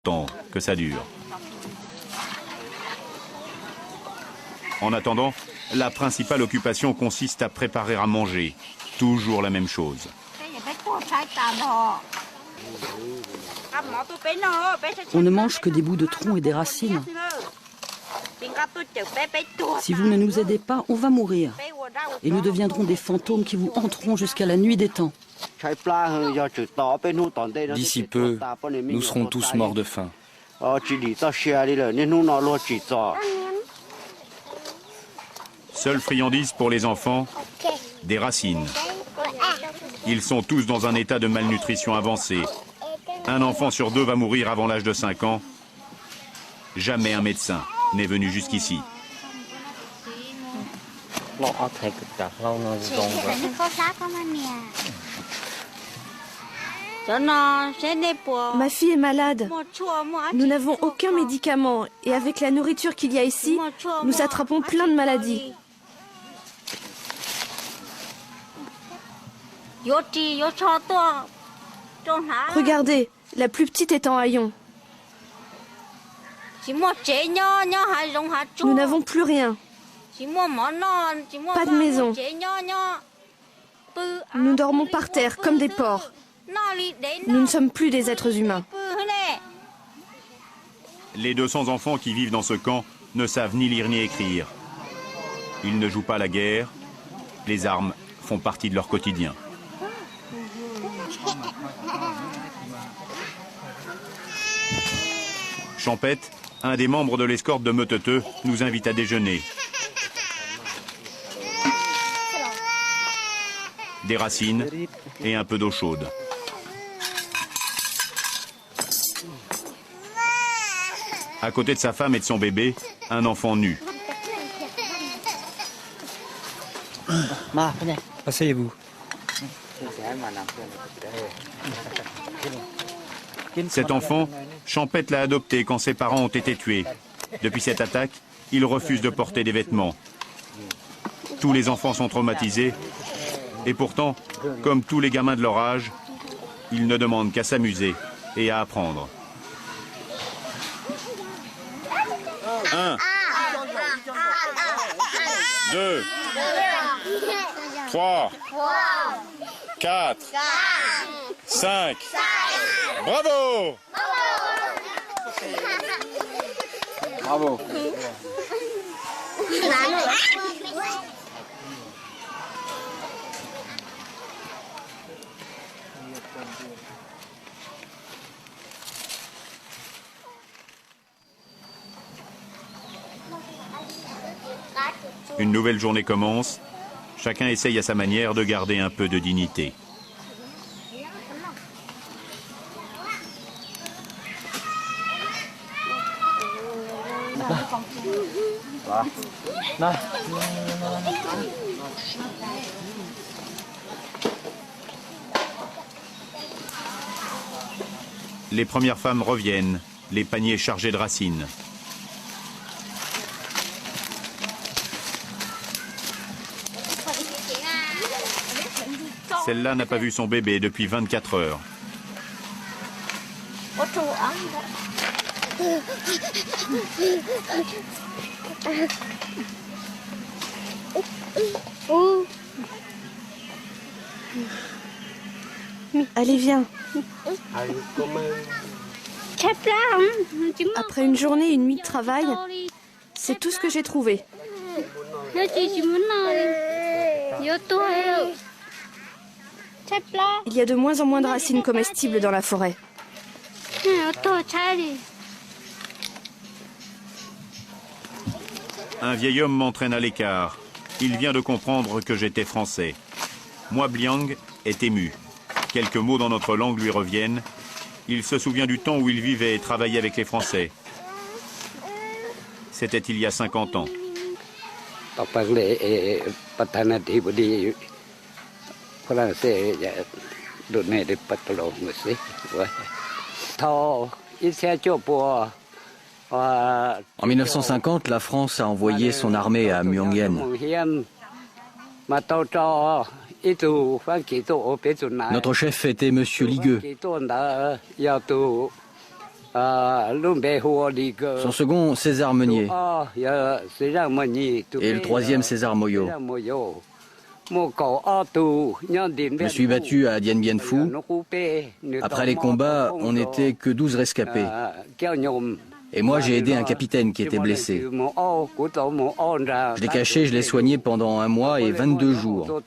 temps que ça dure. En attendant, la principale occupation consiste à préparer à manger. Toujours la même chose. On ne mange que des bouts de tronc et des racines. Si vous ne nous aidez pas, on va mourir. Et nous deviendrons des fantômes qui vous hanteront jusqu'à la nuit des temps. D'ici peu, nous serons tous morts de faim. Seule friandise pour les enfants, des racines. Ils sont tous dans un état de malnutrition avancée. Un enfant sur deux va mourir avant l'âge de 5 ans. Jamais un médecin n'est venu jusqu'ici. Ma fille est malade. Nous n'avons aucun médicament et avec la nourriture qu'il y a ici, nous attrapons plein de maladies. Regardez, la plus petite est en haillons. Nous n'avons plus rien. Pas de maison. Nous dormons par terre comme des porcs. Nous ne sommes plus des êtres humains. Les 200 enfants qui vivent dans ce camp ne savent ni lire ni écrire. Ils ne jouent pas la guerre. Les armes font partie de leur quotidien. Champette, un des membres de l'escorte de Meutete, nous invite à déjeuner. Des racines et un peu d'eau chaude. À côté de sa femme et de son bébé, un enfant nu. Asseyez-vous. Cet enfant, Champette l'a adopté quand ses parents ont été tués. Depuis cette attaque, il refuse de porter des vêtements. Tous les enfants sont traumatisés. Et pourtant, comme tous les gamins de leur âge, ils ne demandent qu'à s'amuser et à apprendre. 1, 2, 3, 4, 5. Bravo! Bravo. Une nouvelle journée commence. Chacun essaye à sa manière de garder un peu de dignité. Les premières femmes reviennent, les paniers chargés de racines. Celle-là n'a pas vu son bébé depuis 24 heures. Allez, viens. Après une journée et une nuit de travail, c'est tout ce que j'ai trouvé. Il y a de moins en moins de racines comestibles dans la forêt. Un vieil homme m'entraîne à l'écart. Il vient de comprendre que j'étais français. Moi, Bliang est ému. Quelques mots dans notre langue lui reviennent. Il se souvient du temps où il vivait et travaillait avec les Français. C'était il y a 50 ans. En 1950, la France a envoyé son armée à Myongyen. Notre chef était Monsieur Ligueux. Son second, César Meunier. Et le troisième, César Moyo. Je me suis battu à Dien Bien Phu. Après les combats, on n'était que 12 rescapés. Et moi, j'ai aidé un capitaine qui était blessé. Je l'ai caché, je l'ai soigné pendant 1 mois et 22 jours.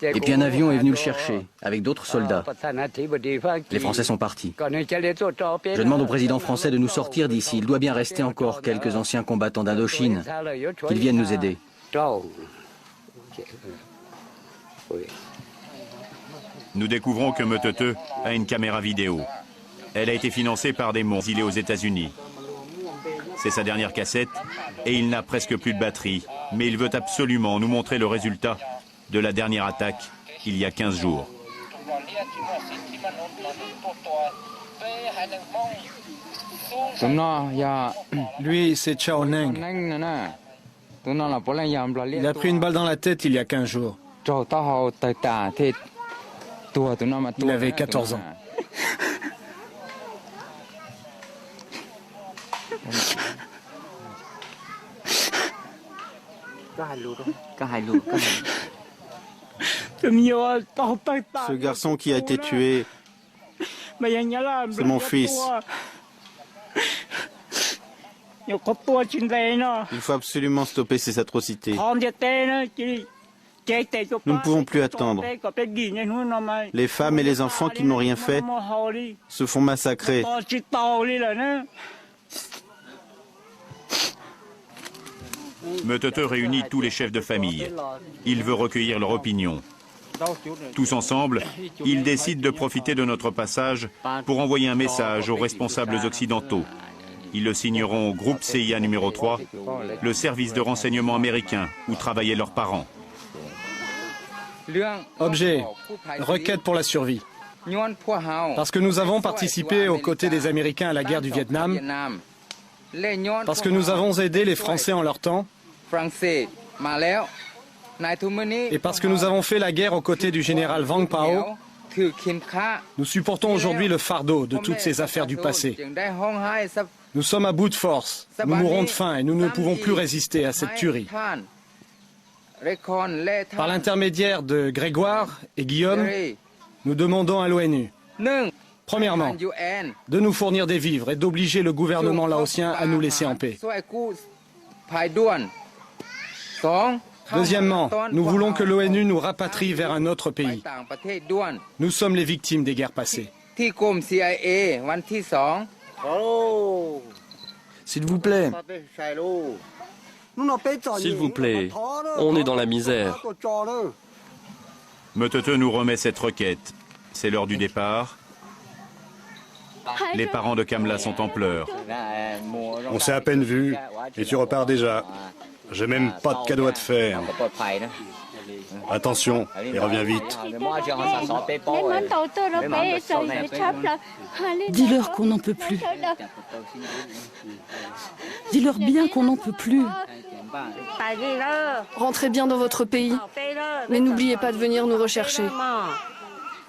Et puis un avion est venu le chercher, avec d'autres soldats. Les Français sont partis. Je demande au président français de nous sortir d'ici. Il doit bien rester encore quelques anciens combattants d'Indochine, qu'ils viennent nous aider. Nous découvrons que Meutete a une caméra vidéo. Elle a été financée par des mondes exilés aux États-Unis. C'est sa dernière cassette et il n'a presque plus de batterie. Mais il veut absolument nous montrer le résultat de la dernière attaque il y a 15 jours. Lui, c'est Chao Neng. Il a pris une balle dans la tête il y a 15 jours. Il avait 14 ans. Ce garçon qui a été tué, c'est mon fils. Il faut absolument stopper ces atrocités. Nous ne pouvons plus attendre. Les femmes et les enfants qui n'ont rien fait se font massacrer. Meutete réunit tous les chefs de famille. Il veut recueillir leur opinion. Tous ensemble, ils décident de profiter de notre passage pour envoyer un message aux responsables occidentaux. Ils le signeront au groupe CIA numéro 3, le service de renseignement américain où travaillaient leurs parents. Objet, requête pour la survie. Parce que nous avons participé aux côtés des Américains à la guerre du Vietnam. Parce que nous avons aidé les Français en leur temps. Et parce que nous avons fait la guerre aux côtés du général Vang Pao. Nous supportons aujourd'hui le fardeau de toutes ces affaires du passé. Nous sommes à bout de force. Nous mourrons de faim et nous ne pouvons plus résister à cette tuerie. Par l'intermédiaire de Grégoire et Guillaume, nous demandons à l'ONU, premièrement, de nous fournir des vivres et d'obliger le gouvernement laotien à nous laisser en paix. Deuxièmement, nous voulons que l'ONU nous rapatrie vers un autre pays. Nous sommes les victimes des guerres passées. S'il vous plaît. S'il vous plaît, on est dans la misère. Meutete nous remet cette requête. C'est l'heure du départ. Les parents de Kamla sont en pleurs. On s'est à peine vu et tu repars déjà. J'ai même pas de cadeau à te faire. Attention et reviens vite. Dis-leur qu'on n'en peut plus. Dis-leur bien qu'on n'en peut plus. Rentrez bien dans votre pays, mais n'oubliez pas de venir nous rechercher.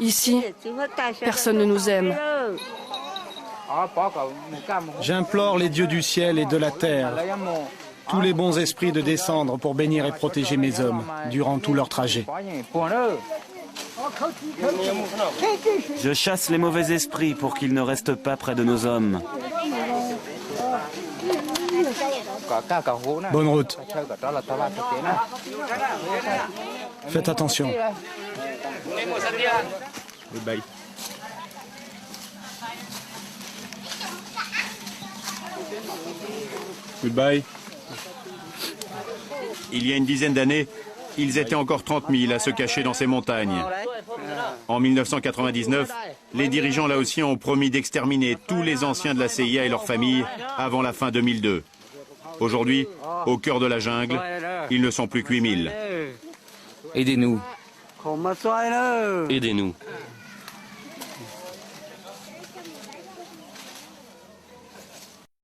Ici, personne ne nous aime. J'implore les dieux du ciel et de la terre, tous les bons esprits de descendre pour bénir et protéger mes hommes durant tout leur trajet. Je chasse les mauvais esprits pour qu'ils ne restent pas près de nos hommes. Bonne route. Faites attention. Goodbye. Goodbye. Il y a une dizaine d'années, ils étaient encore 30 000 à se cacher dans ces montagnes. En 1999, les dirigeants laotiens ont promis d'exterminer tous les anciens de la CIA et leurs familles avant la fin 2002. Aujourd'hui, au cœur de la jungle, ils ne sont plus que 8 000. Aidez-nous. Aidez-nous.